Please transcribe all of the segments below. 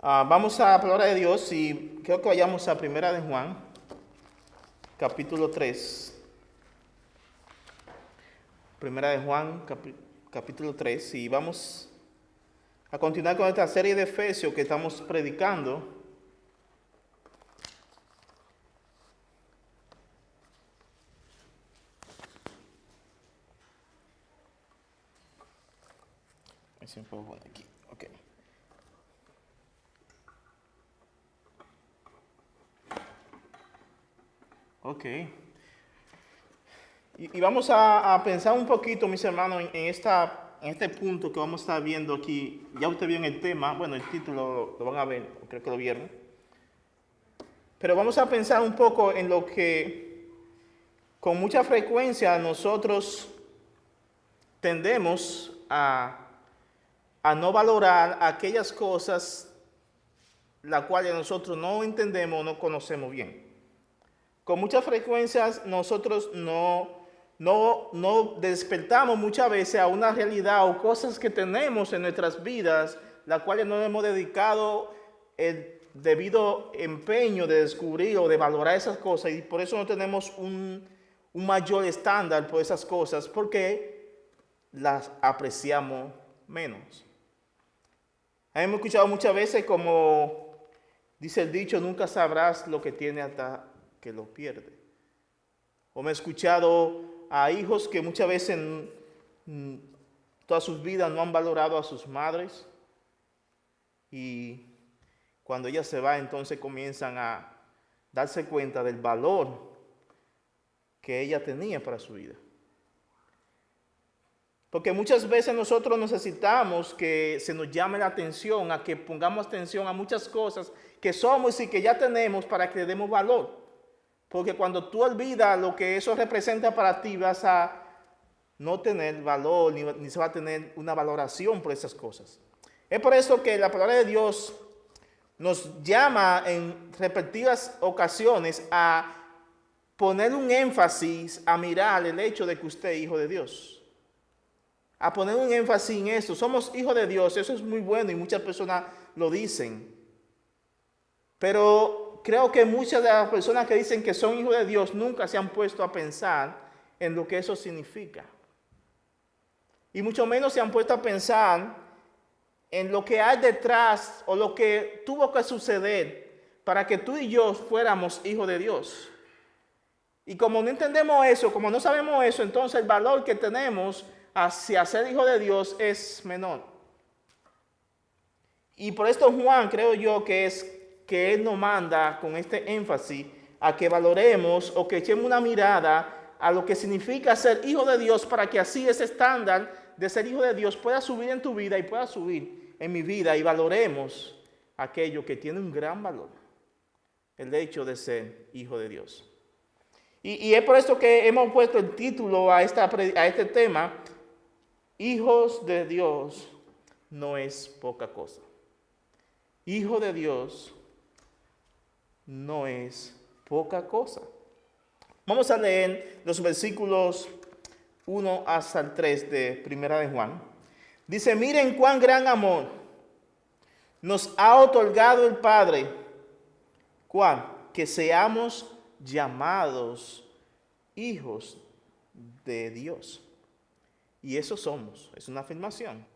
Vamos a la palabra de Dios y creo que vayamos a Primera de Juan, capítulo 3. Primera de Juan, capítulo 3. Y vamos a continuar con esta serie de Efesios que estamos predicando. Me puedo poner aquí. Ok. Ok. Y vamos a pensar un poquito, mis hermanos, en este punto que vamos a estar viendo aquí. Ya usted vio en el tema, bueno, el título lo van a ver, creo que lo vieron. Pero vamos a pensar un poco en lo que con mucha frecuencia nosotros tendemos a no valorar aquellas cosas las cuales nosotros no entendemos o no conocemos bien. Con muchas frecuencias nosotros no despertamos muchas veces a una realidad o cosas que tenemos en nuestras vidas, las cuales no hemos dedicado el debido empeño de descubrir o de valorar esas cosas, y por eso no tenemos un mayor estándar por esas cosas, porque las apreciamos menos. Hemos escuchado muchas veces, como dice el dicho, nunca sabrás lo que tiene hasta que lo pierde. O me he escuchado a hijos que muchas veces todas sus vidas no han valorado a sus madres, y cuando ella se va, entonces comienzan a darse cuenta del valor que ella tenía para su vida. Porque muchas veces nosotros necesitamos que se nos llame la atención, a que pongamos atención a muchas cosas que somos y que ya tenemos para que le demos valor. Porque cuando tú olvidas lo que eso representa para ti, vas a no tener valor, ni se va a tener una valoración por esas cosas. Es por eso que la palabra de Dios nos llama en repetidas ocasiones a poner un énfasis, a mirar el hecho de que usted es hijo de Dios. A poner un énfasis en eso. Somos hijos de Dios, eso es muy bueno y muchas personas lo dicen. Pero creo que muchas de las personas que dicen que son hijos de Dios nunca se han puesto a pensar en lo que eso significa. Y mucho menos se han puesto a pensar en lo que hay detrás o lo que tuvo que suceder para que tú y yo fuéramos hijos de Dios. Y como no entendemos eso, como no sabemos eso, entonces el valor que tenemos hacia ser hijo de Dios es menor. Y por esto Juan, creo yo, que él nos manda con este énfasis a que valoremos o que echemos una mirada a lo que significa ser hijo de Dios, para que así ese estándar de ser hijo de Dios pueda subir en tu vida y pueda subir en mi vida, y valoremos aquello que tiene un gran valor, el hecho de ser hijo de Dios. Y es por esto que hemos puesto el título a este tema: hijos de Dios no es poca cosa. Hijo de Dios no es poca cosa. Vamos a leer los versículos 1 hasta el 3 de Primera de Juan. Dice: miren cuán gran amor nos ha otorgado el Padre, ¿cuál? Que seamos llamados hijos de Dios. Y eso somos, es una afirmación.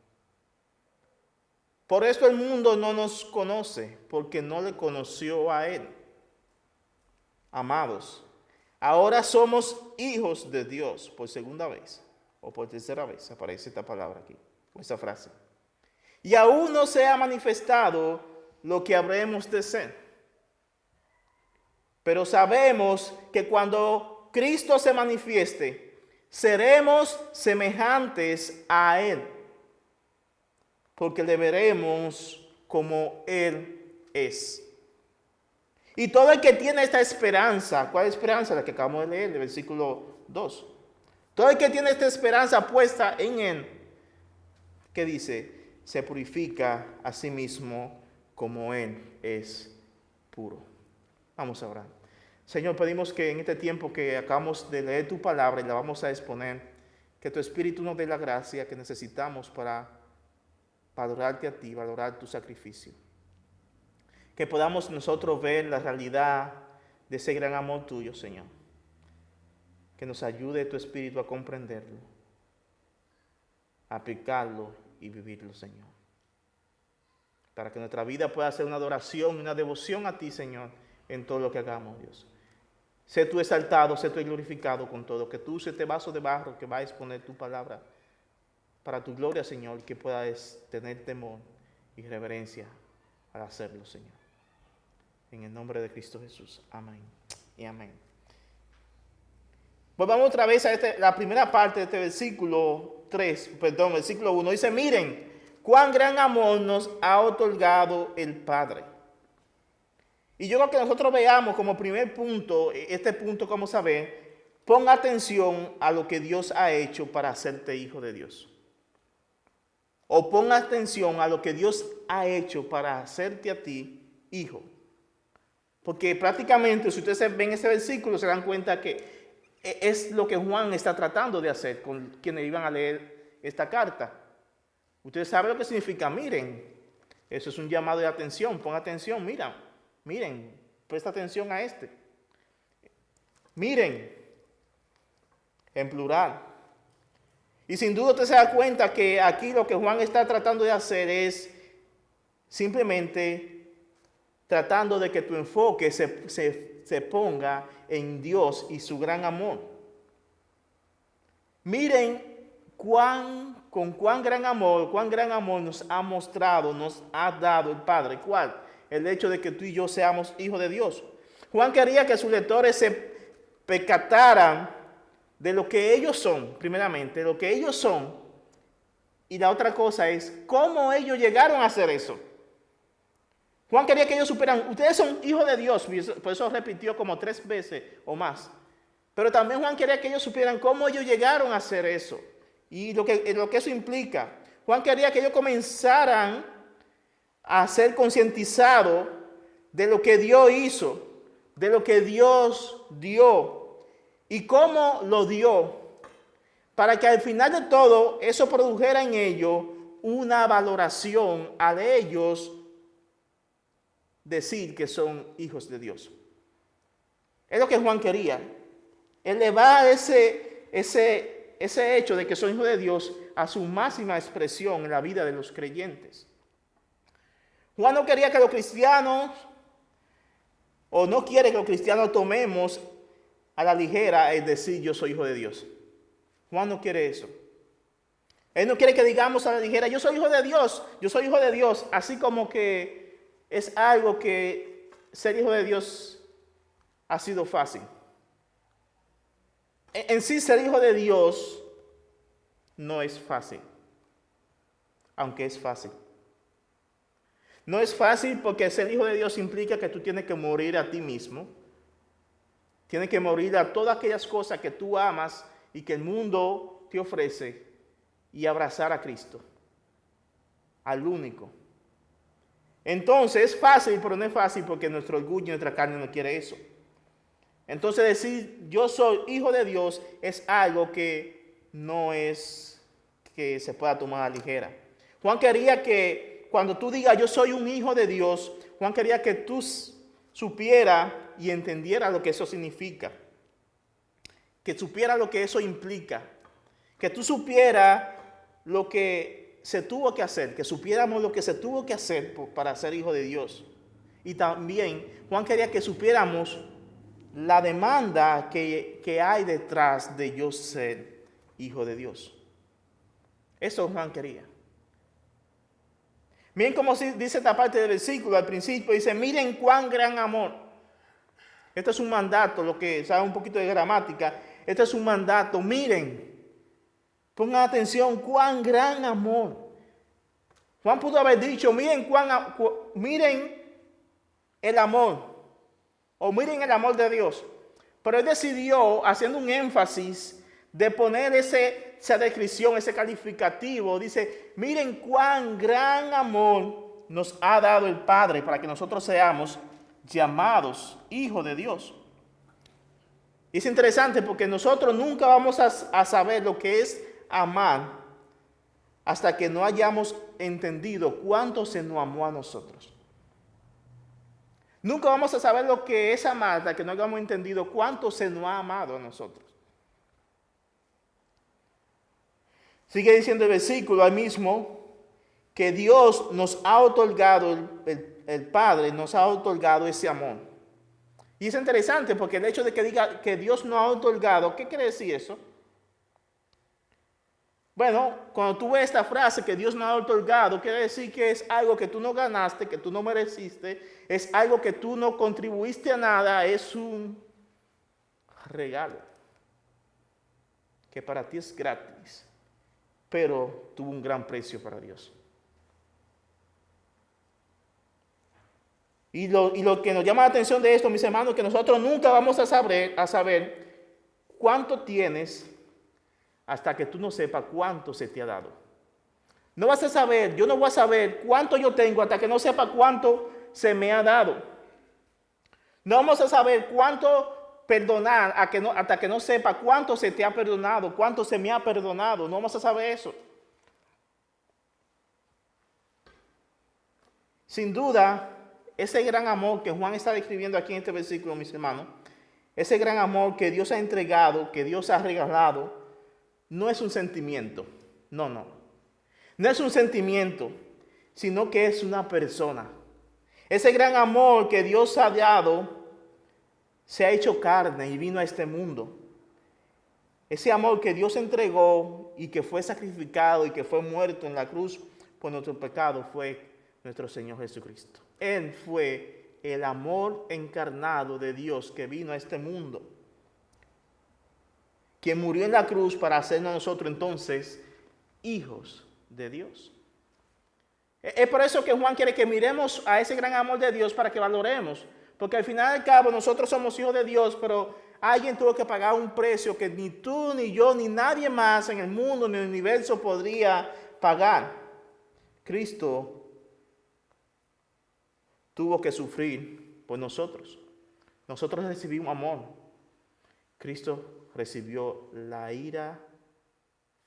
Por esto el mundo no nos conoce, porque no le conoció a Él. Amados, ahora somos hijos de Dios, por segunda vez, o por tercera vez aparece esta palabra aquí, o esta frase. Y aún no se ha manifestado lo que habremos de ser. Pero sabemos que cuando Cristo se manifieste, seremos semejantes a Él, porque le veremos como Él es. Y todo el que tiene esta esperanza, ¿cuál esperanza? La que acabamos de leer, el versículo 2. Todo el que tiene esta esperanza puesta en Él, ¿qué dice? Se purifica a sí mismo como Él es puro. Vamos a orar. Señor, pedimos que en este tiempo que acabamos de leer tu palabra y la vamos a exponer, que tu Espíritu nos dé la gracia que necesitamos para valorarte a ti, valorar tu sacrificio. Que podamos nosotros ver la realidad de ese gran amor tuyo, Señor. Que nos ayude tu Espíritu a comprenderlo, a aplicarlo y vivirlo, Señor. Para que nuestra vida pueda ser una adoración, una devoción a ti, Señor, en todo lo que hagamos, Dios. Sé tú exaltado, sé tú glorificado con todo. Que tú uses este vaso de barro que va a exponer tu palabra para tu gloria, Señor, que puedas tener temor y reverencia al hacerlo, Señor. En el nombre de Cristo Jesús. Amén y amén. Pues vamos otra vez a la primera parte de este versículo 1. Dice, miren, cuán gran amor nos ha otorgado el Padre. Y yo creo que nosotros veamos como primer punto, este punto, como saber, pon atención a lo que Dios ha hecho para hacerte hijo de Dios. O pon atención a lo que Dios ha hecho para hacerte a ti hijo. Porque prácticamente, si ustedes ven ese versículo, se dan cuenta que es lo que Juan está tratando de hacer con quienes iban a leer esta carta. Ustedes saben lo que significa, miren. Eso es un llamado de atención, pon atención, miren, presta atención a este. Miren, en plural. Y sin duda usted se da cuenta que aquí lo que Juan está tratando de hacer es simplemente tratando de que tu enfoque se ponga en Dios y su gran amor. Miren con cuán gran amor nos ha mostrado, nos ha dado el Padre. ¿Cuál? El hecho de que tú y yo seamos hijos de Dios. Juan quería que sus lectores se percataran de lo que ellos son, primeramente, de lo que ellos son. Y la otra cosa es cómo ellos llegaron a hacer eso. Juan quería que ellos supieran, ustedes son hijos de Dios, por eso repitió como 3 veces o más. Pero también Juan quería que ellos supieran cómo ellos llegaron a hacer eso. Y lo que eso implica. Juan quería que ellos comenzaran a ser concientizados de lo que Dios hizo, de lo que Dios dio y cómo lo dio, para que al final de todo eso produjera en ellos una valoración a ellos decir que son hijos de Dios. Es lo que Juan quería, elevar ese hecho de que son hijos de Dios a su máxima expresión en la vida de los creyentes. Juan no quería que los cristianos, o no quiere que los cristianos tomemos a la ligera el decir yo soy hijo de Dios. Juan no quiere eso. Él no quiere que digamos a la ligera yo soy hijo de Dios, así como que es algo que ser hijo de Dios ha sido fácil. En sí ser hijo de Dios no es fácil, aunque es fácil. No es fácil porque ser hijo de Dios implica que tú tienes que morir a ti mismo. Tienes que morir a todas aquellas cosas que tú amas y que el mundo te ofrece y abrazar a Cristo, al único. Entonces es fácil, pero no es fácil porque nuestro orgullo, nuestra carne no quiere eso. Entonces decir yo soy hijo de Dios es algo que no es que se pueda tomar a la ligera. Juan quería que cuando tú digas yo soy un hijo de Dios, Juan quería que tú supieras y entendieras lo que eso significa. Que supieras lo que eso implica. Que tú supieras lo que se tuvo que hacer. Que supiéramos lo que se tuvo que hacer para ser hijo de Dios. Y también Juan quería que supiéramos la demanda que hay detrás de yo ser hijo de Dios. Eso Juan quería. Miren cómo dice esta parte del versículo al principio. Dice, miren cuán gran amor. Este es un mandato, lo que sabe un poquito de gramática. Este es un mandato. Miren. Pongan atención, cuán gran amor. Juan pudo haber dicho, miren el amor. O miren el amor de Dios. Pero él decidió, haciendo un énfasis, de poner esa descripción, ese calificativo. Dice, miren cuán gran amor nos ha dado el Padre para que nosotros seamos llamados hijos de Dios. Y es interesante porque nosotros nunca vamos a saber lo que es amar hasta que no hayamos entendido cuánto se nos amó a nosotros. Nunca vamos a saber lo que es amar hasta que no hayamos entendido cuánto se nos ha amado a nosotros. Sigue diciendo el versículo ahí mismo que Dios nos ha otorgado, el Padre nos ha otorgado ese amor. Y es interesante porque el hecho de que diga que Dios nos ha otorgado, ¿qué quiere decir eso? Bueno, cuando tú ves esta frase que Dios nos ha otorgado, quiere decir que es algo que tú no ganaste, que tú no mereciste, es algo que tú no contribuiste a nada, es un regalo que para ti es gratis, pero tuvo un gran precio para Dios. Y lo que nos llama la atención de esto, mis hermanos, es que nosotros nunca vamos a saber cuánto tienes hasta que tú no sepas cuánto se te ha dado. No vas a saber, yo no voy a saber cuánto yo tengo hasta que no sepa cuánto se me ha dado. No vamos a saber cuánto perdonar hasta que no sepa cuánto se te ha perdonado, cuánto se me ha perdonado. No vamos a saber eso. Sin duda, ese gran amor que Juan está describiendo aquí en este versículo, mis hermanos, ese gran amor que Dios ha entregado, que Dios ha regalado, no es un sentimiento. No. No es un sentimiento, sino que es una persona. Ese gran amor que Dios ha dado se ha hecho carne y vino a este mundo. Ese amor que Dios entregó y que fue sacrificado y que fue muerto en la cruz por nuestro pecado fue nuestro Señor Jesucristo. Él fue el amor encarnado de Dios que vino a este mundo, que murió en la cruz para hacernos a nosotros entonces hijos de Dios. Es por eso que Juan quiere que miremos a ese gran amor de Dios para que valoremos, porque al final y al cabo nosotros somos hijos de Dios, pero alguien tuvo que pagar un precio que ni tú, ni yo, ni nadie más en el mundo, ni en el universo podría pagar. Cristo tuvo que sufrir por nosotros. Nosotros recibimos amor. Cristo recibió la ira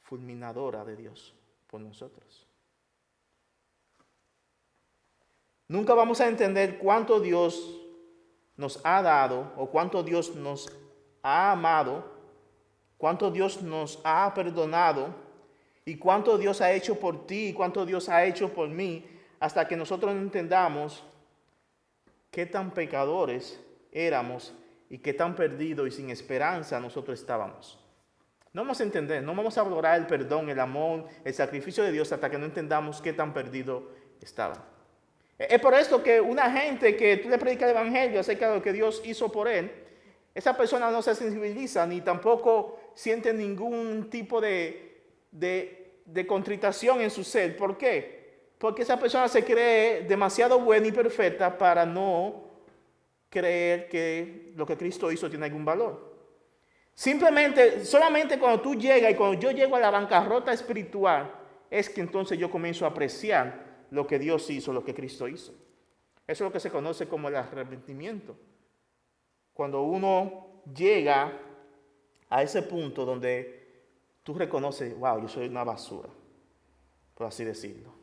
fulminadora de Dios por nosotros. Nunca vamos a entender cuánto Dios nos ha dado o cuánto Dios nos ha amado, cuánto Dios nos ha perdonado y cuánto Dios ha hecho por ti y cuánto Dios ha hecho por mí, hasta que nosotros entendamos qué tan pecadores éramos y qué tan perdidos y sin esperanza nosotros estábamos. No vamos a entender, no vamos a valorar el perdón, el amor, el sacrificio de Dios hasta que no entendamos qué tan perdido estaba. Es por esto que una gente que tú le predicas el evangelio acerca de lo que Dios hizo por él, esa persona no se sensibiliza ni tampoco siente ningún tipo de contritación en su ser. ¿Por qué? Porque esa persona se cree demasiado buena y perfecta para no creer que lo que Cristo hizo tiene algún valor. Solamente cuando tú llegas y cuando yo llego a la bancarrota espiritual, es que entonces yo comienzo a apreciar lo que Dios hizo, lo que Cristo hizo. Eso es lo que se conoce como el arrepentimiento. Cuando uno llega a ese punto donde tú reconoces, wow, yo soy una basura, por así decirlo.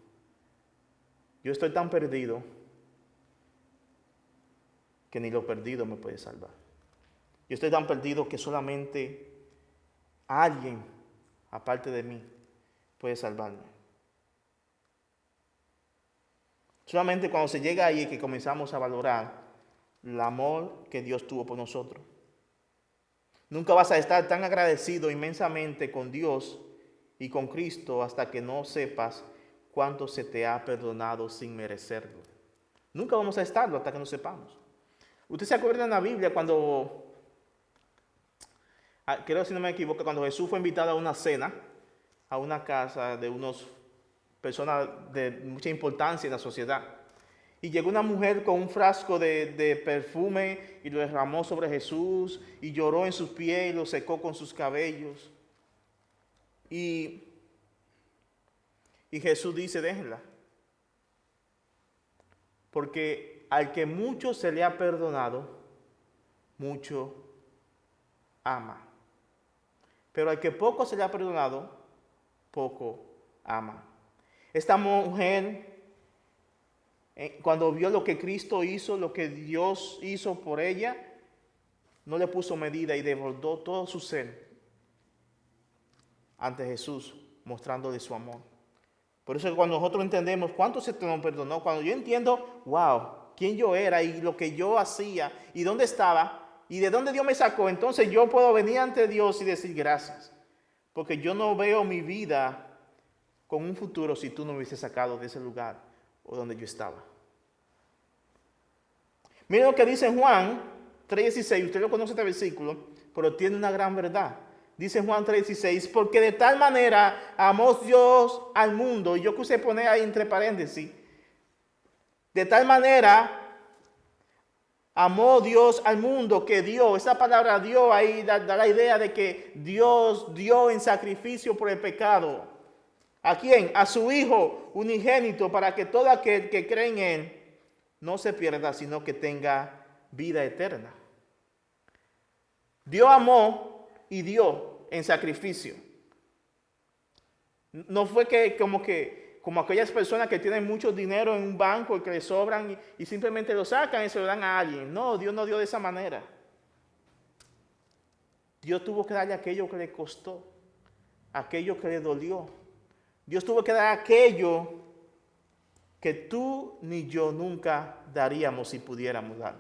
Yo estoy tan perdido que ni lo perdido me puede salvar. Yo estoy tan perdido que solamente alguien, aparte de mí, puede salvarme. Solamente cuando se llega ahí es que comenzamos a valorar el amor que Dios tuvo por nosotros. Nunca vas a estar tan agradecido inmensamente con Dios y con Cristo hasta que no sepas cuánto se te ha perdonado sin merecerlo. Nunca vamos a estarlo hasta que no sepamos. Usted se acuerda en la Biblia cuando, creo si no me equivoco, cuando Jesús fue invitado a una cena, a una casa de unos personas de mucha importancia en la sociedad. Y llegó una mujer con un frasco de perfume y lo derramó sobre Jesús y lloró en sus pies y lo secó con sus cabellos. Y Jesús dice, déjenla. Porque al que mucho se le ha perdonado, mucho ama. Pero al que poco se le ha perdonado, poco ama. Esta mujer cuando vio lo que Cristo hizo, lo que Dios hizo por ella, no le puso medida y desbordó todo su ser ante Jesús, mostrándole su amor. Por eso cuando nosotros entendemos cuánto se nos perdonó, cuando yo entiendo, wow, quién yo era y lo que yo hacía y dónde estaba y de dónde Dios me sacó, entonces yo puedo venir ante Dios y decir gracias. Porque yo no veo mi vida con un futuro si tú no me hubieses sacado de ese lugar o donde yo estaba. Miren lo que dice Juan 3:16, usted lo conoce este versículo, pero tiene una gran verdad. Dice Juan 3:16, porque de tal manera amó Dios al mundo, y yo quise poner ahí entre paréntesis, de tal manera amó Dios al mundo que dio, esa palabra dio ahí da la idea de que Dios dio en sacrificio por el pecado. ¿A quién? A su Hijo unigénito, para que todo aquel que cree en Él no se pierda, sino que tenga vida eterna. Dios amó y dio en sacrificio. No fue como aquellas personas que tienen mucho dinero en un banco y que le sobran y simplemente lo sacan y se lo dan a alguien. No, Dios no dio de esa manera. Dios tuvo que darle aquello que le costó, aquello que le dolió. Dios tuvo que dar aquello que tú ni yo nunca daríamos si pudiéramos dar.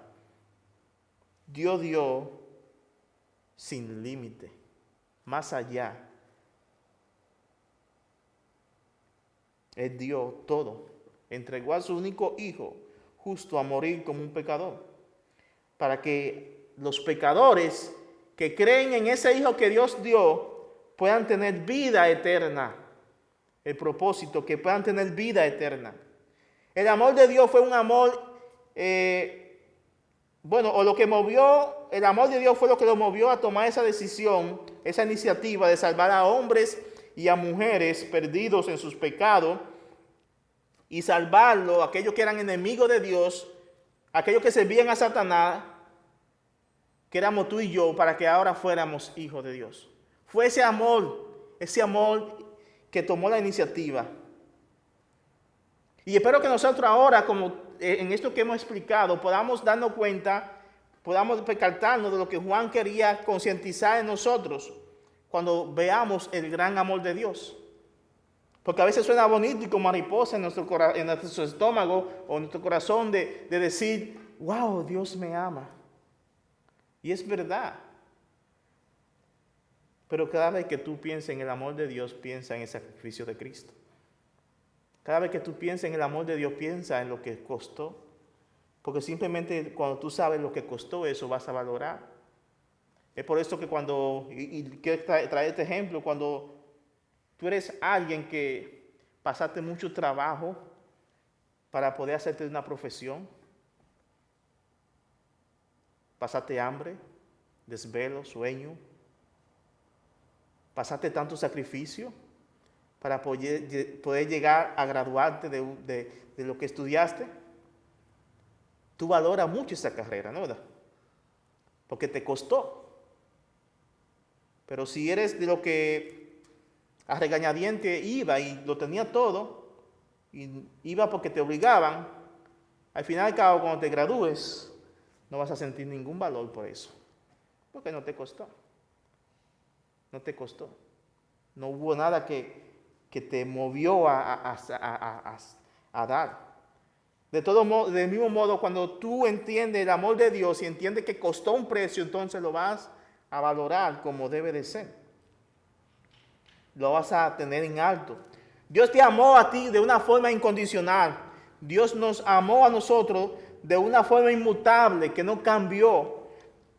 Dios dio sin límite, más allá. Él dio todo. Entregó a su único hijo justo a morir como un pecador. Para que los pecadores que creen en ese hijo que Dios dio puedan tener vida eterna. El propósito, que puedan tener vida eterna. El amor de Dios fue un amor, el amor de Dios fue lo que lo movió a tomar esa decisión, esa iniciativa de salvar a hombres y a mujeres perdidos en sus pecados y salvarlo, aquellos que eran enemigos de Dios, aquellos que servían a Satanás, que éramos tú y yo, para que ahora fuéramos hijos de Dios. Fue ese amor que tomó la iniciativa. Y espero que nosotros ahora, como en esto que hemos explicado, podamos darnos cuenta, podamos percatarnos de lo que Juan quería concientizar en nosotros cuando veamos el gran amor de Dios. Porque a veces suena bonito y como mariposa en nuestro estómago o en nuestro corazón de decir, wow, Dios me ama. Y es verdad. Pero cada vez que tú piensas en el amor de Dios, piensa en el sacrificio de Cristo. Cada vez que tú piensas en el amor de Dios, piensa en lo que costó. Porque simplemente cuando tú sabes lo que costó eso, vas a valorar. Es por eso que quiero traer este ejemplo, cuando tú eres alguien que pasaste mucho trabajo para poder hacerte una profesión, pasaste hambre, desvelo, sueño, pasaste tanto sacrificio para poder llegar a graduarte de lo que estudiaste, tú valoras mucho esa carrera, ¿no? ¿Verdad? Porque te costó. Pero si eres de lo que a regañadiente iba y lo tenía todo, y iba porque te obligaban, al final y al cabo, cuando te gradúes, no vas a sentir ningún valor por eso. Porque no te costó. No te costó. No hubo nada que te movió a dar. Del mismo modo, cuando tú entiendes el amor de Dios y entiendes que costó un precio, entonces lo vas a valorar como debe de ser. Lo vas a tener en alto. Dios te amó a ti de una forma incondicional. Dios nos amó a nosotros de una forma inmutable, que no cambió.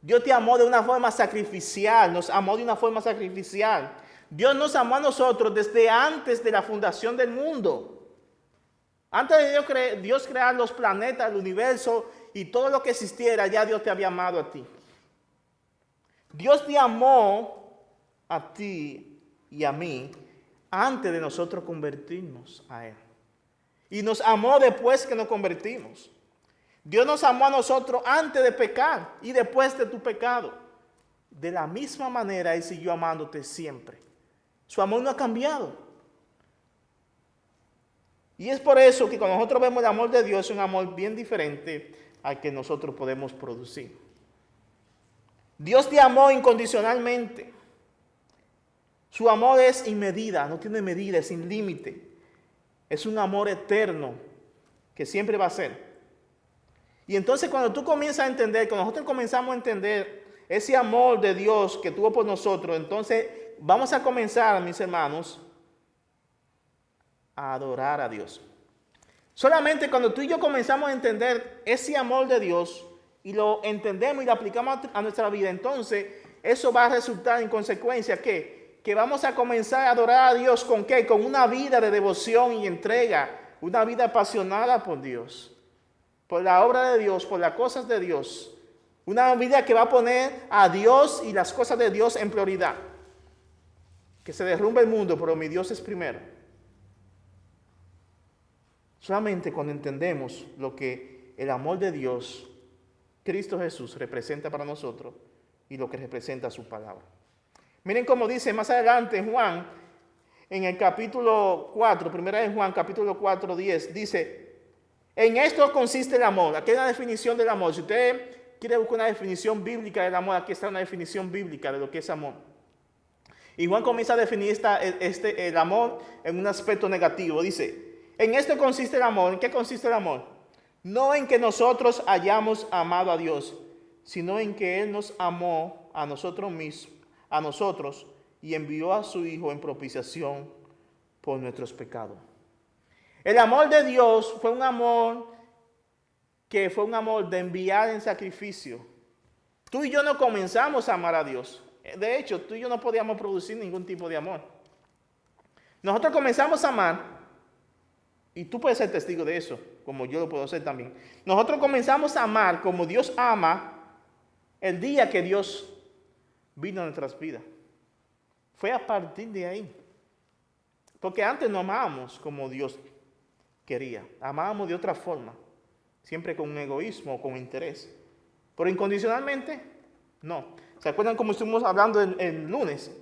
Dios te amó de una forma sacrificial, nos amó de una forma sacrificial. Dios nos amó a nosotros desde antes de la fundación del mundo. Antes de Dios crear los planetas, el universo y todo lo que existiera, ya Dios te había amado a ti. Dios te amó a ti y a mí antes de nosotros convertirnos a Él. Y nos amó después que nos convertimos. Dios nos amó a nosotros antes de pecar y después de tu pecado. De la misma manera Él siguió amándote siempre. Su amor no ha cambiado. Y es por eso que cuando nosotros vemos el amor de Dios, es un amor bien diferente al que nosotros podemos producir. Dios te amó incondicionalmente. Su amor es sin medida, no tiene medida, es sin límite. Es un amor eterno que siempre va a ser. Y entonces cuando tú comienzas a entender, cuando nosotros comenzamos a entender ese amor de Dios que tuvo por nosotros, entonces vamos a comenzar, mis hermanos, a adorar a Dios. Solamente cuando tú y yo comenzamos a entender ese amor de Dios y lo entendemos y lo aplicamos a nuestra vida, entonces eso va a resultar en consecuencia que vamos a comenzar a adorar a Dios ¿con qué? Con una vida de devoción y entrega, una vida apasionada por Dios, por la obra de Dios, por las cosas de Dios. Una vida que va a poner a Dios y las cosas de Dios en prioridad. Que se derrumbe el mundo, pero mi Dios es primero. Solamente cuando entendemos lo que el amor de Dios, Cristo Jesús, representa para nosotros y lo que representa su palabra. Miren cómo dice más adelante Juan, en el capítulo 4, primera de Juan, capítulo 4, 10, dice, en esto consiste el amor. Aquí hay una definición del amor. Si usted quiere buscar una definición bíblica del amor, aquí está una definición bíblica de lo que es amor. Y Juan comienza a definir el amor en un aspecto negativo. Dice, en esto consiste el amor. ¿En qué consiste el amor? No en que nosotros hayamos amado a Dios, sino en que Él nos amó a nosotros mismos, a nosotros, y envió a su Hijo en propiciación por nuestros pecados. El amor de Dios fue un amor de enviar en sacrificio. Tú y yo no comenzamos a amar a Dios. De hecho, tú y yo no podíamos producir ningún tipo de amor. Nosotros comenzamos a amar, y tú puedes ser testigo de eso, como yo lo puedo ser también. Nosotros comenzamos a amar como Dios ama el día que Dios vino a nuestras vidas. Fue a partir de ahí. Porque antes no amábamos como Dios quería. Amábamos de otra forma. Siempre con un egoísmo, con interés. Pero incondicionalmente, no. ¿Se acuerdan como estuvimos hablando el lunes?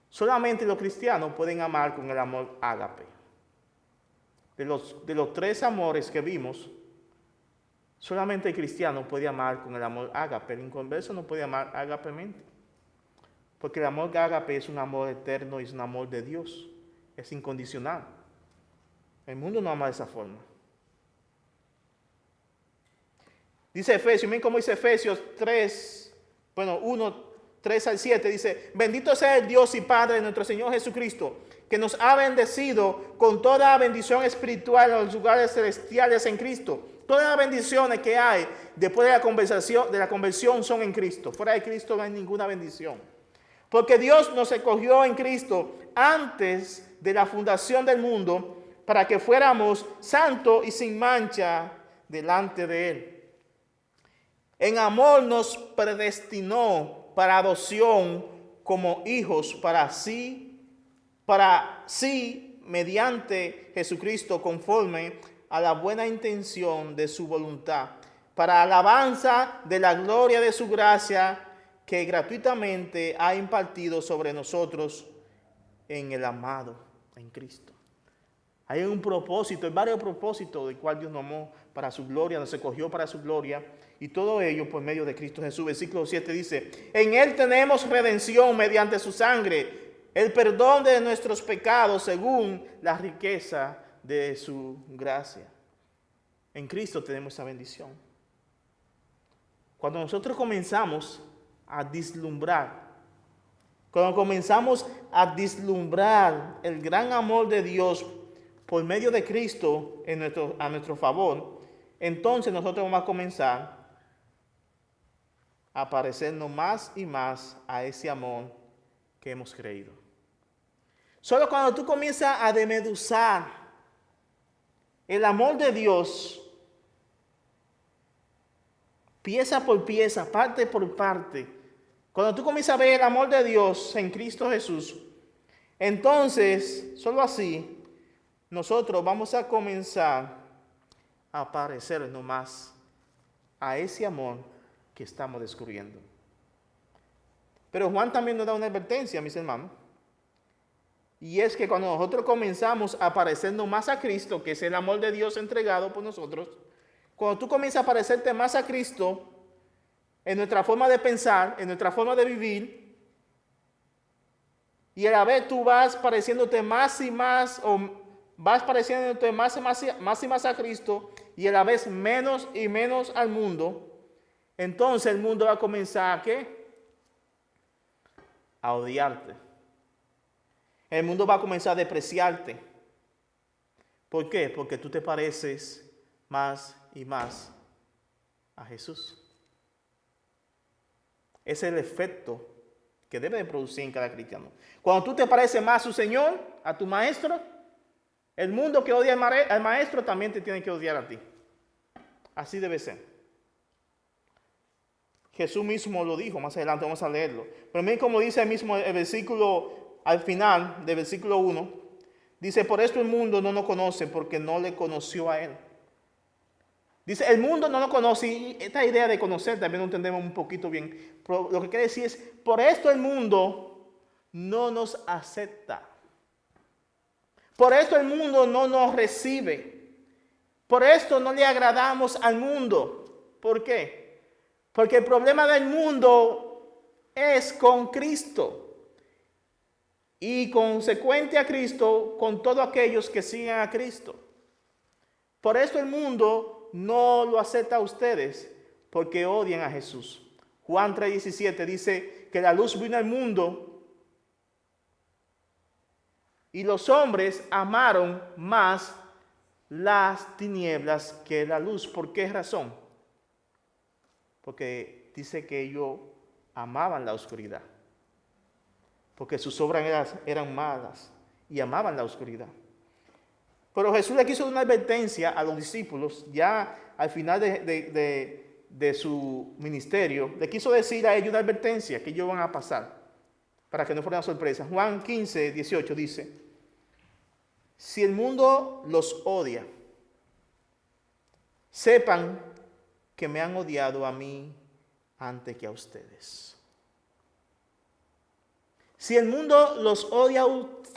Solamente los cristianos pueden amar con el amor ágape. De los tres amores que vimos, solamente el cristiano puede amar con el amor ágape. El inconverso no puede amar ágapemente. Porque el amor ágape es un amor eterno y es un amor de Dios. Es incondicional. El mundo no ama de esa forma. Dice Efesios, miren cómo dice Efesios 3, 1, 3 al 7, dice, bendito sea el Dios y Padre de nuestro Señor Jesucristo, que nos ha bendecido con toda bendición espiritual en los lugares celestiales en Cristo. Todas las bendiciones que hay después de la conversión son en Cristo. Fuera de Cristo no hay ninguna bendición. Porque Dios nos escogió en Cristo antes de la fundación del mundo para que fuéramos santos y sin mancha delante de Él. En amor nos predestinó para adopción como hijos para sí, mediante Jesucristo, conforme a la buena intención de su voluntad, para alabanza de la gloria de su gracia que gratuitamente ha impartido sobre nosotros en el amado, en Cristo. Hay un propósito, hay varios propósitos del cual Dios nos amó para su gloria, nos escogió para su gloria, y todo ello por medio de Cristo Jesús. Versículo 7 dice, en Él tenemos redención mediante su sangre, el perdón de nuestros pecados según la riqueza de su gracia. En Cristo tenemos esa bendición. Cuando nosotros comenzamos a vislumbrar, el gran amor de Dios por medio de Cristo a nuestro favor, entonces nosotros vamos a comenzar a parecernos más y más a ese amor que hemos creído. Solo cuando tú comienzas a desmenuzar el amor de Dios, pieza por pieza, parte por parte, cuando tú comienzas a ver el amor de Dios en Cristo Jesús, entonces, solo así, nosotros vamos a comenzar a parecernos más a ese amor que estamos descubriendo. Pero Juan también nos da una advertencia, mis hermanos. Y es que cuando nosotros comenzamos a parecernos más a Cristo, que es el amor de Dios entregado por nosotros, cuando tú comienzas a parecerte más a Cristo en nuestra forma de pensar, en nuestra forma de vivir, y a la vez tú vas pareciéndote más y más, o vas pareciéndote más y más a Cristo, y a la vez menos y menos al mundo, entonces el mundo va a comenzar ¿a qué? A odiarte. El mundo va a comenzar a despreciarte. ¿Por qué? Porque tú te pareces más y más a Jesús. Ese es el efecto que debe de producir en cada cristiano. Cuando tú te pareces más a su Señor, a tu maestro, el mundo que odia al maestro también te tiene que odiar a ti. Así debe ser. Jesús mismo lo dijo, más adelante vamos a leerlo. Pero miren como dice el mismo el versículo, al final del versículo 1, dice, por esto el mundo no nos conoce porque no le conoció a Él. Dice, el mundo no lo conoce, y esta idea de conocer también lo entendemos un poquito bien. Pero lo que quiere decir es, por esto el mundo no nos acepta. Por esto el mundo no nos recibe. Por esto no le agradamos al mundo. ¿Por qué? Porque el problema del mundo es con Cristo. Y consecuente a Cristo, con todos aquellos que siguen a Cristo. Por esto el mundo no lo acepta a ustedes, porque odian a Jesús. Juan 3:17 dice que la luz vino al mundo y los hombres amaron más las tinieblas que la luz. ¿Por qué razón? Porque dice que ellos amaban la oscuridad. Porque sus obras eran malas y amaban la oscuridad. Pero Jesús le quiso dar una advertencia a los discípulos, ya al final de su ministerio, le quiso decir a ellos una advertencia que ellos van a pasar, para que no fuera una sorpresa. Juan 15:18 dice, si el mundo los odia, sepan que me han odiado a mí antes que a ustedes. Si el mundo los odia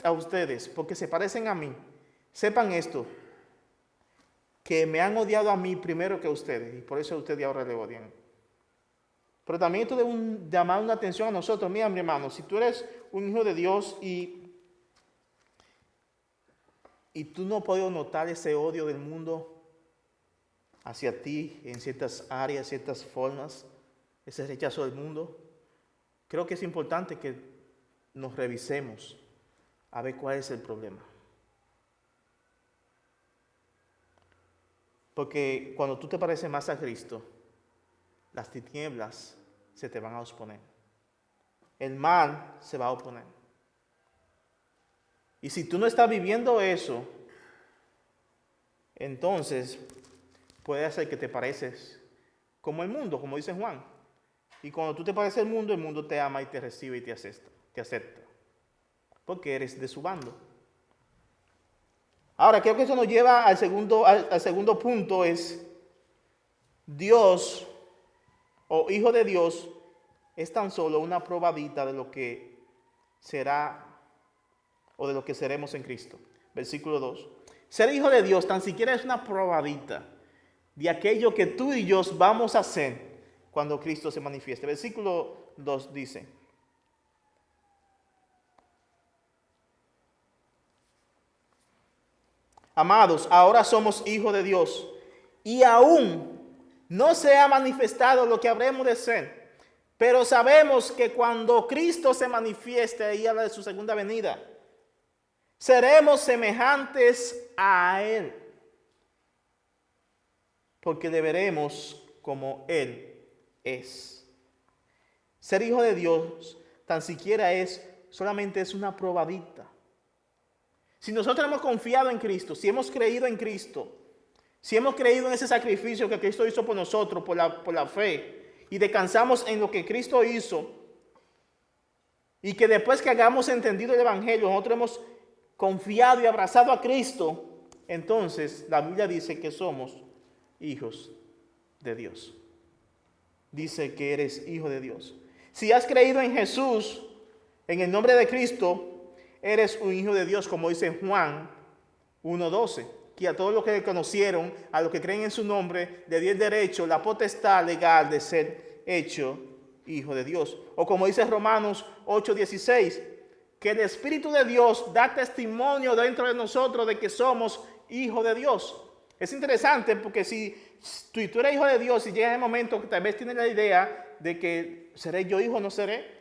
a ustedes porque se parecen a mí, sepan esto, que me han odiado a mí primero que a ustedes, y por eso a ustedes ahora le odian. Pero también esto debe llamar una atención a nosotros. Mira, mi hermano, si tú eres un hijo de Dios y tú no puedes notar ese odio del mundo hacia ti en ciertas áreas, ciertas formas, ese rechazo del mundo, creo que es importante que nos revisemos a ver cuál es el problema. Porque cuando tú te pareces más a Cristo, las tinieblas se te van a oponer. El mal se va a oponer. Y si tú no estás viviendo eso, entonces puede ser que te pareces como el mundo, como dice Juan. Y cuando tú te pareces al mundo, el mundo te ama y te recibe y te acepta. Porque eres de su bando. Ahora, creo que eso nos lleva al segundo punto, es Dios o hijo de Dios es tan solo una probadita de lo que será o de lo que seremos en Cristo. Versículo 2. Ser hijo de Dios tan siquiera es una probadita de aquello que tú y yo vamos a hacer cuando Cristo se manifieste. Versículo 2 dice, amados, ahora somos hijos de Dios y aún no se ha manifestado lo que habremos de ser. Pero sabemos que cuando Cristo se manifieste, y habla de su segunda venida, seremos semejantes a Él, porque le veremos como Él es. Ser hijo de Dios tan siquiera solamente es una probadita. Si nosotros hemos confiado en Cristo, si hemos creído en Cristo, si hemos creído en ese sacrificio que Cristo hizo por nosotros, por la fe, y descansamos en lo que Cristo hizo, y que después que hayamos entendido el Evangelio, nosotros hemos confiado y abrazado a Cristo, entonces la Biblia dice que somos hijos de Dios. Dice que eres hijo de Dios. Si has creído en Jesús, en el nombre de Cristo, eres un hijo de Dios, como dice Juan 1:12, que a todos los que le conocieron, a los que creen en su nombre, le dio el derecho, la potestad legal de ser hecho hijo de Dios. O como dice Romanos 8:16, que el Espíritu de Dios da testimonio dentro de nosotros de que somos hijos de Dios. Es interesante porque si tú eres hijo de Dios y llega el momento que tal vez tienes la idea de que seré yo hijo o no seré,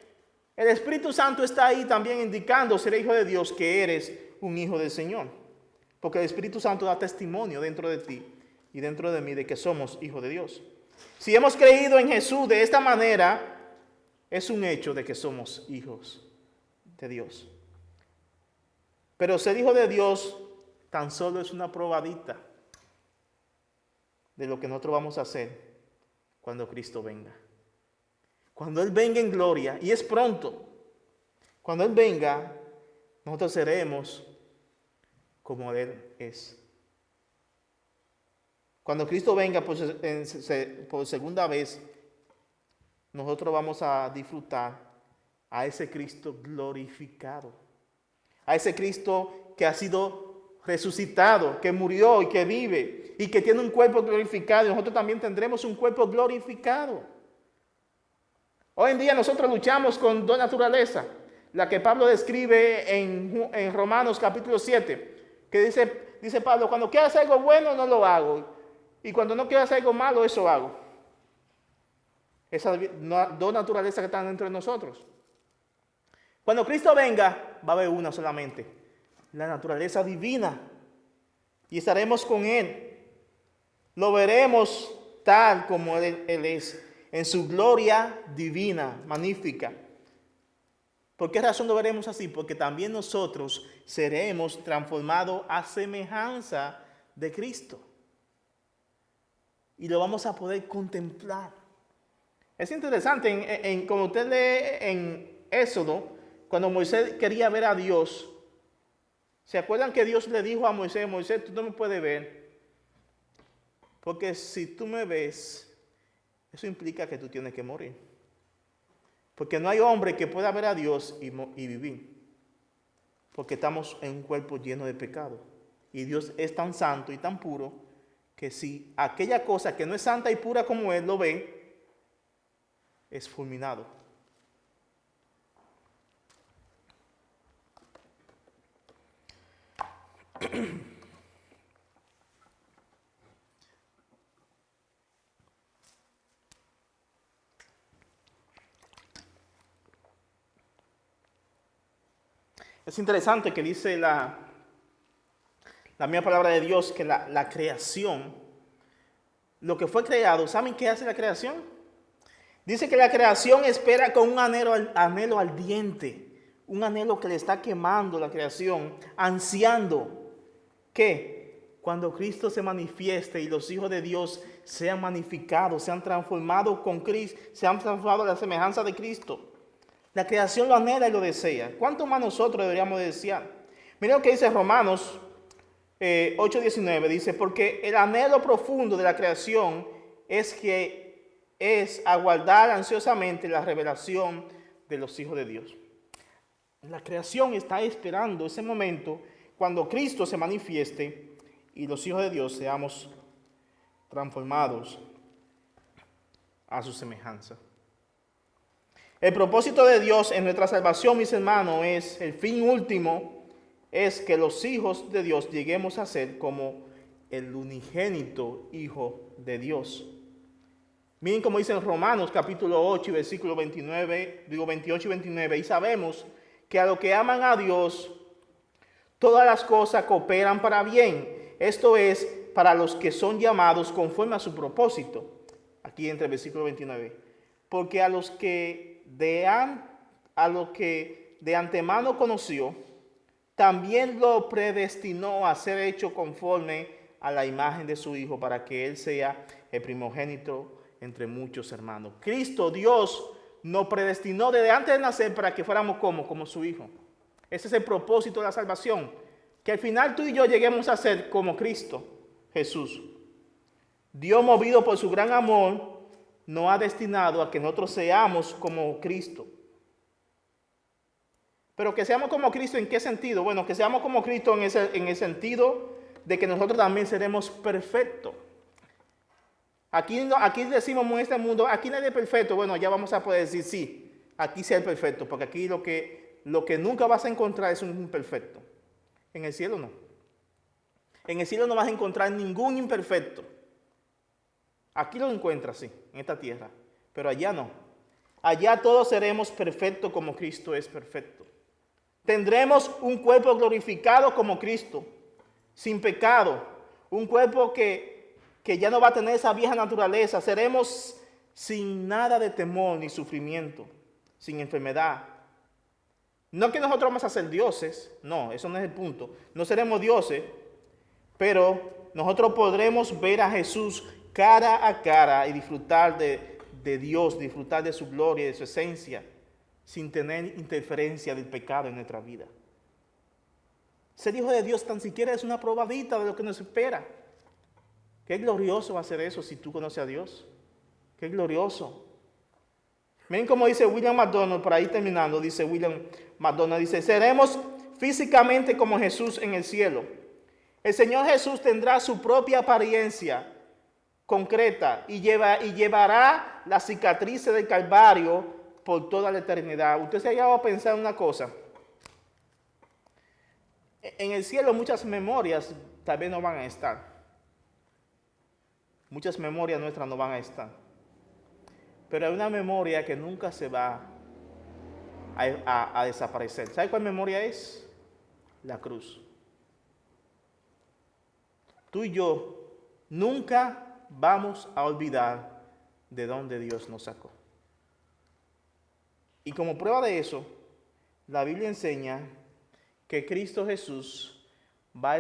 el Espíritu Santo está ahí también indicando, seré hijo de Dios, que eres un hijo del Señor. Porque el Espíritu Santo da testimonio dentro de ti y dentro de mí de que somos hijos de Dios. Si hemos creído en Jesús de esta manera, es un hecho de que somos hijos de Dios. Pero ser hijo de Dios tan solo es una probadita de lo que nosotros vamos a hacer cuando Cristo venga. Cuando Él venga en gloria, y es pronto, cuando Él venga, nosotros seremos como Él es. Cuando Cristo venga por segunda vez, nosotros vamos a disfrutar a ese Cristo glorificado, a ese Cristo que ha sido resucitado, que murió y que vive y que tiene un cuerpo glorificado. Y nosotros también tendremos un cuerpo glorificado. Hoy en día nosotros luchamos con dos naturalezas, la que Pablo describe en Romanos capítulo 7, que dice Pablo, cuando quiero hacer algo bueno no lo hago, y cuando no quiero hacer algo malo, eso hago. Esas dos naturalezas que están dentro de nosotros. Cuando Cristo venga, va a haber una solamente, la naturaleza divina, y estaremos con Él. Lo veremos tal como Él es, en su gloria divina, magnífica. ¿Por qué razón lo veremos así? Porque también nosotros seremos transformados a semejanza de Cristo. Y lo vamos a poder contemplar. Es interesante, como usted lee en Éxodo, cuando Moisés quería ver a Dios, ¿se acuerdan que Dios le dijo a Moisés, Moisés, tú no me puedes ver? Porque si tú me ves, eso implica que tú tienes que morir. Porque no hay hombre que pueda ver a Dios y vivir. Porque estamos en un cuerpo lleno de pecado. Y Dios es tan santo y tan puro que si aquella cosa que no es santa y pura como Él lo ve, es fulminado. Es interesante que dice la misma palabra de Dios que la creación, lo que fue creado, ¿saben qué hace la creación? Dice que la creación espera con un anhelo ardiente, un anhelo que le está quemando la creación, ansiando que cuando Cristo se manifieste y los hijos de Dios sean magnificados, sean transformados con Cristo, sean transformados a la semejanza de Cristo. La creación lo anhela y lo desea. ¿Cuánto más nosotros deberíamos desear? Mira lo que dice Romanos 8:19. Dice, porque el anhelo profundo de la creación es aguardar ansiosamente la revelación de los hijos de Dios. La creación está esperando ese momento cuando Cristo se manifieste y los hijos de Dios seamos transformados a su semejanza. El propósito de Dios en nuestra salvación, mis hermanos, el fin último, es que los hijos de Dios lleguemos a ser como el unigénito Hijo de Dios. Miren como dice en Romanos capítulo 8, versículo 28 y 29, y sabemos que a los que aman a Dios, todas las cosas cooperan para bien. Esto es, para los que son llamados conforme a su propósito. Aquí entre el versículo 29. Porque a los que de antemano conoció, también lo predestinó a ser hecho conforme a la imagen de su Hijo, para que Él sea el primogénito entre muchos hermanos. Cristo, Dios, nos predestinó desde antes de nacer para que fuéramos como su Hijo. Ese es el propósito de la salvación, que al final tú y yo lleguemos a ser como Cristo Jesús. Dios, movido por su gran amor, nos ha destinado a que nosotros seamos como Cristo. Pero que seamos como Cristo, ¿en qué sentido? Bueno, que seamos como Cristo en el sentido de que nosotros también seremos perfectos. Aquí decimos en este mundo, aquí nadie es perfecto. Bueno, ya vamos a poder decir, sí, aquí sí es perfecto, porque aquí lo que nunca vas a encontrar es un imperfecto. En el cielo no. En el cielo no vas a encontrar ningún imperfecto. Aquí lo encuentras, sí, en esta tierra, pero allá no. Allá todos seremos perfectos como Cristo es perfecto. Tendremos un cuerpo glorificado como Cristo, sin pecado, un cuerpo que ya no va a tener esa vieja naturaleza. Seremos sin nada de temor ni sufrimiento, sin enfermedad. No que nosotros vamos a ser dioses, no, eso no es el punto. No seremos dioses, pero nosotros podremos ver a Jesús cara a cara y disfrutar de Dios, disfrutar de su gloria, de su esencia, sin tener interferencia del pecado en nuestra vida. Ser hijo de Dios tan siquiera es una probadita de lo que nos espera. Qué glorioso va a ser eso si tú conoces a Dios. Qué glorioso. Miren cómo dice William MacDonald, por ahí terminando, dice William MacDonald, dice, seremos físicamente como Jesús en el cielo. El Señor Jesús tendrá su propia apariencia concreta y llevará las cicatrices del Calvario por toda la eternidad. Usted se ha llegado a pensar una cosa. En el cielo muchas memorias tal vez no van a estar. Muchas memorias nuestras no van a estar. Pero hay una memoria que nunca se va a desaparecer. ¿Sabe cuál memoria es? La cruz. Tú y yo nunca vamos a olvidar de dónde Dios nos sacó. Y como prueba de eso, la Biblia enseña que Cristo Jesús va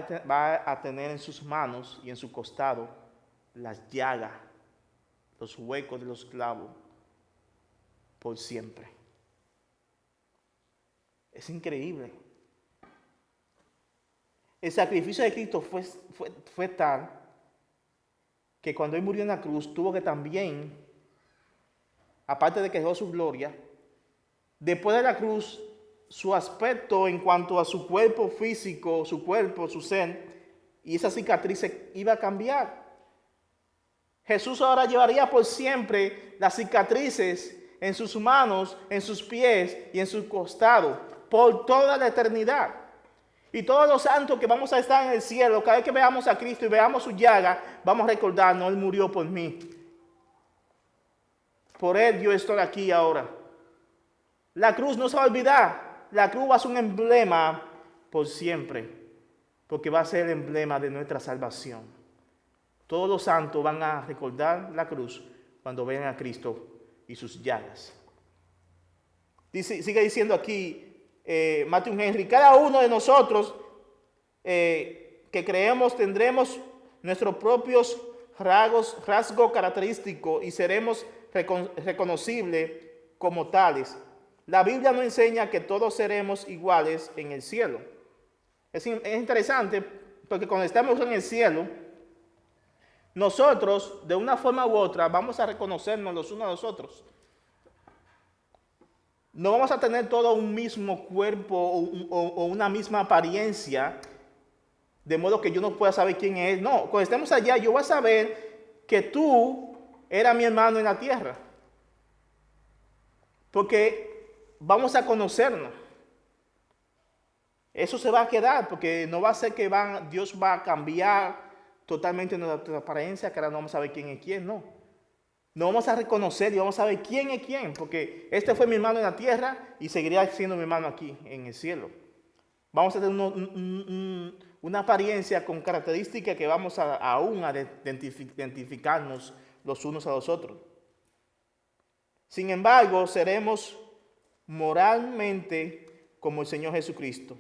a tener en sus manos y en su costado las llagas, los huecos de los clavos, por siempre. Es increíble. El sacrificio de Cristo fue tal que cuando Él murió en la cruz tuvo que también, aparte de que dejó su gloria, después de la cruz, su aspecto en cuanto a su cuerpo físico, su cuerpo, su ser, y esa cicatriz iba a cambiar. Jesús ahora llevaría por siempre las cicatrices en sus manos, en sus pies y en su costado, por toda la eternidad. Y todos los santos que vamos a estar en el cielo, cada vez que veamos a Cristo y veamos su llaga, vamos a recordarnos, Él murió por mí. Por Él yo estoy aquí ahora. La cruz no se va a olvidar. La cruz va a ser un emblema por siempre, porque va a ser el emblema de nuestra salvación. Todos los santos van a recordar la cruz cuando vean a Cristo y sus llagas. Sigue diciendo aquí Matthew Henry, cada uno de nosotros que creemos tendremos nuestros propios rasgos característicos y seremos reconocibles como tales. La Biblia nos enseña que todos seremos iguales en el cielo. Es interesante porque cuando estamos en el cielo, nosotros de una forma u otra vamos a reconocernos los unos a los otros. No vamos a tener todo un mismo cuerpo o una misma apariencia, de modo que yo no pueda saber quién es. No, cuando estemos allá yo voy a saber que tú eras mi hermano en la tierra. Porque vamos a conocernos. Eso se va a quedar, porque no va a ser que Dios va a cambiar totalmente nuestra apariencia, que ahora no vamos a saber quién es quién, no. No vamos a reconocer y vamos a saber quién es quién, porque este fue mi hermano en la tierra y seguirá siendo mi hermano aquí en el cielo. Vamos a tener una apariencia con características que vamos aún a identificarnos los unos a los otros. Sin embargo, seremos moralmente como el Señor Jesucristo.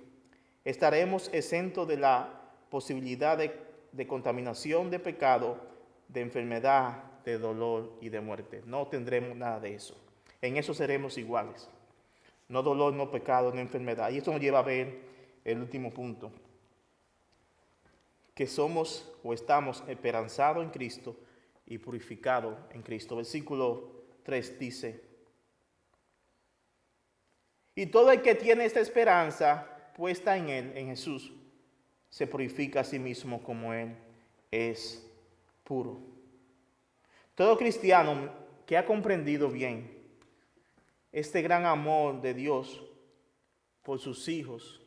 Estaremos exentos de la posibilidad de contaminación, de pecado, de enfermedad, de dolor y de muerte. No tendremos nada de eso. En eso seremos iguales. No dolor, no pecado, no enfermedad. Y esto nos lleva a ver el último punto. Que somos o estamos esperanzados en Cristo y purificados en Cristo. Versículo 3 dice: Y todo el que tiene esta esperanza puesta en Él, en Jesús, se purifica a sí mismo como Él es puro. Todo cristiano que ha comprendido bien este gran amor de Dios por sus hijos,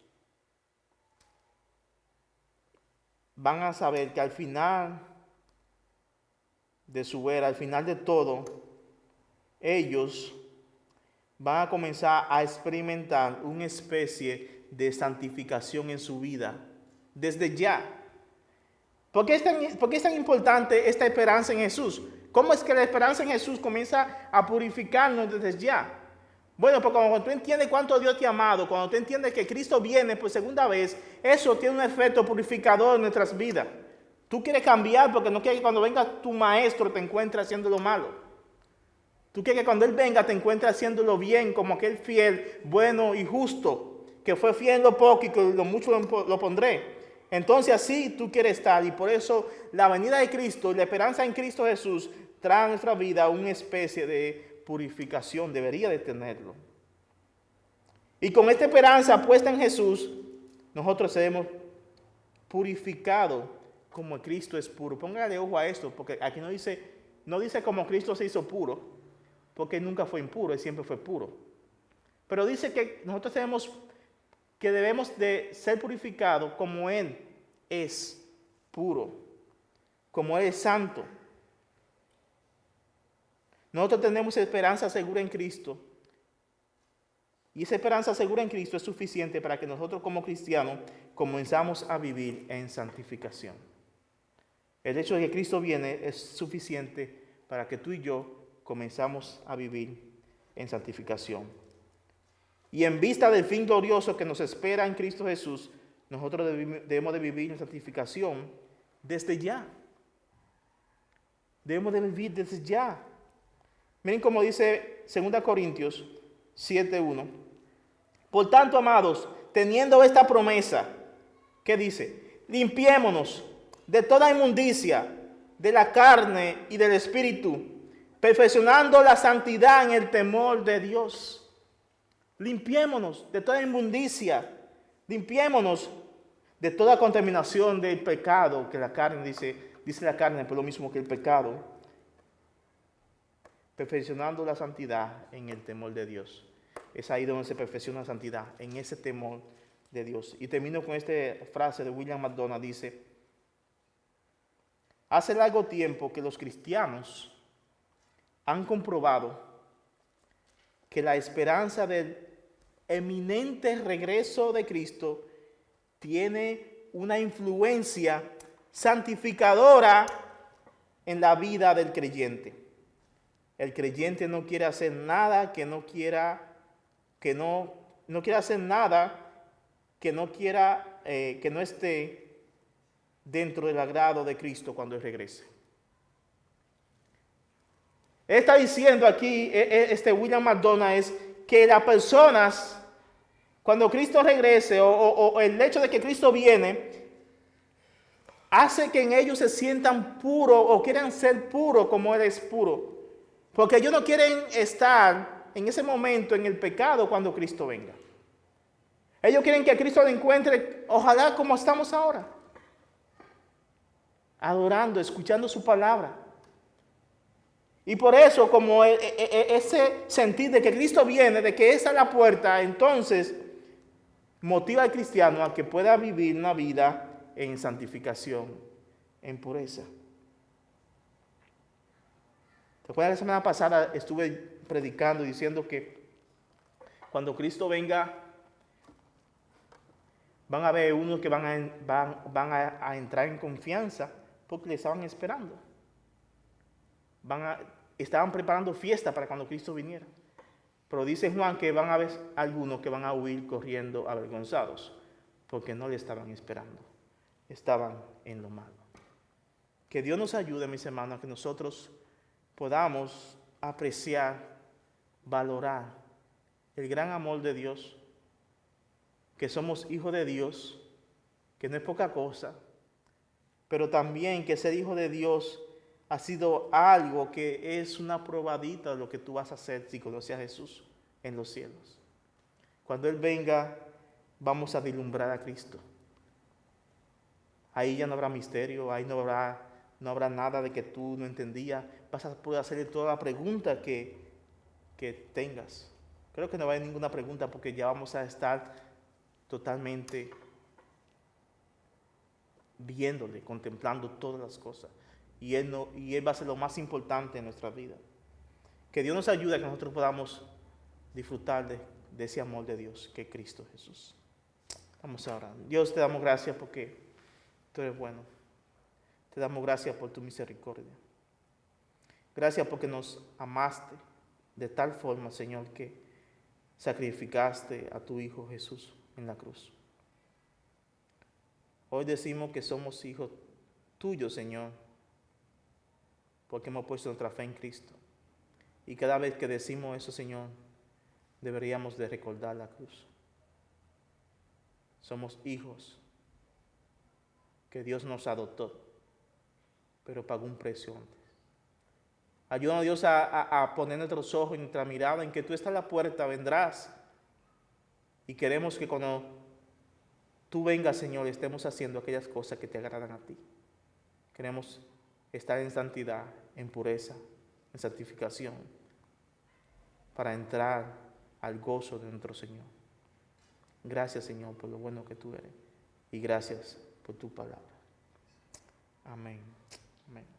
van a saber que al final de su era, al final de todo, ellos van a comenzar a experimentar una especie de santificación en su vida, desde ya. ¿Por qué es tan importante esta esperanza en Jesús? ¿Cómo es que la esperanza en Jesús comienza a purificarnos desde ya? Bueno, porque cuando tú entiendes cuánto Dios te ha amado, cuando tú entiendes que Cristo viene por segunda vez, eso tiene un efecto purificador en nuestras vidas. Tú quieres cambiar porque no quieres que cuando venga tu maestro te encuentre haciendo lo malo. Tú quieres que cuando Él venga te encuentre haciéndolo bien, como aquel fiel, bueno y justo, que fue fiel en lo poco y que lo mucho lo pondré. Entonces así tú quieres estar, y por eso la venida de Cristo y la esperanza en Cristo Jesús trae a nuestra vida una especie de purificación, debería de tenerlo. Y con esta esperanza puesta en Jesús, nosotros seremos purificados como Cristo es puro. Póngale ojo a esto, porque aquí no dice como Cristo se hizo puro, porque Él nunca fue impuro, Él siempre fue puro. Pero dice que nosotros tenemos que debemos de ser purificados como Él es puro, como Él es santo. Nosotros tenemos esperanza segura en Cristo. Y esa esperanza segura en Cristo es suficiente para que nosotros como cristianos comenzamos a vivir en santificación. El hecho de que Cristo viene es suficiente para que tú y yo comenzamos a vivir en santificación. Y en vista del fin glorioso que nos espera en Cristo Jesús, nosotros debemos de vivir en santificación desde ya. Debemos de vivir desde ya. Miren cómo dice 2 Corintios 7:1. Por tanto, amados, teniendo esta promesa, ¿qué dice? Limpiémonos de toda inmundicia, de la carne y del espíritu, perfeccionando la santidad en el temor de Dios. Limpiémonos de toda inmundicia, limpiémonos de toda contaminación del pecado, que la carne dice la carne, por lo mismo que el pecado, perfeccionando la santidad en el temor de Dios. Es ahí donde se perfecciona la santidad, en ese temor de Dios. Y termino con esta frase de William McDonald, dice: hace largo tiempo que los cristianos han comprobado que la esperanza del eminente regreso de Cristo tiene una influencia santificadora en la vida del creyente. El creyente no quiere hacer nada que no esté dentro del agrado de Cristo cuando Él regrese. Él está diciendo aquí, William McDonald, es que las personas, cuando Cristo regrese, o el hecho de que Cristo viene, hace que en ellos se sientan puros o quieran ser puros como Él es puro. Porque ellos no quieren estar en ese momento en el pecado cuando Cristo venga. Ellos quieren que Cristo lo encuentre, ojalá como estamos ahora, adorando, escuchando su palabra. Y por eso, como ese sentir de que Cristo viene, de que esa es la puerta, entonces motiva al cristiano a que pueda vivir una vida en santificación, en pureza. ¿Te acuerdas? La semana pasada estuve predicando diciendo que cuando Cristo venga, van a haber unos que van a entrar en confianza porque le estaban esperando. Estaban preparando fiesta para cuando Cristo viniera. Pero dice Juan que van a haber algunos que van a huir corriendo avergonzados porque no le estaban esperando. Estaban en lo malo. Que Dios nos ayude, mis hermanos, a que nosotros podamos apreciar, valorar el gran amor de Dios, que somos hijos de Dios, que no es poca cosa, pero también que ser hijo de Dios ha sido algo que es una probadita de lo que tú vas a hacer si conoces a Jesús en los cielos. Cuando Él venga, vamos a vislumbrar a Cristo. Ahí ya no habrá misterio, ahí no habrá nada de que tú no entendías. Vas a poder hacerle toda la pregunta que tengas. Creo que no va a haber ninguna pregunta porque ya vamos a estar totalmente viéndole, contemplando todas las cosas. Y Él va a ser lo más importante en nuestra vida. Que Dios nos ayude a que nosotros podamos disfrutar de ese amor de Dios que es Cristo Jesús. Vamos a orar. Dios, te damos gracias porque tú eres bueno. Te damos gracias por tu misericordia. Gracias porque nos amaste de tal forma, Señor, que sacrificaste a tu Hijo Jesús en la cruz. Hoy decimos que somos hijos tuyos, Señor, porque hemos puesto nuestra fe en Cristo. Y cada vez que decimos eso, Señor, deberíamos de recordar la cruz. Somos hijos que Dios nos adoptó, pero pagó un precio antes. Ayúdanos, Dios, a poner nuestros ojos y nuestra mirada en que tú estás a la puerta, vendrás. Y queremos que cuando tú vengas, Señor, estemos haciendo aquellas cosas que te agradan a ti. Queremos estar en santidad, en pureza, en santificación, para entrar al gozo de nuestro Señor. Gracias, Señor, por lo bueno que tú eres. Y gracias por tu palabra. Amén. Amén.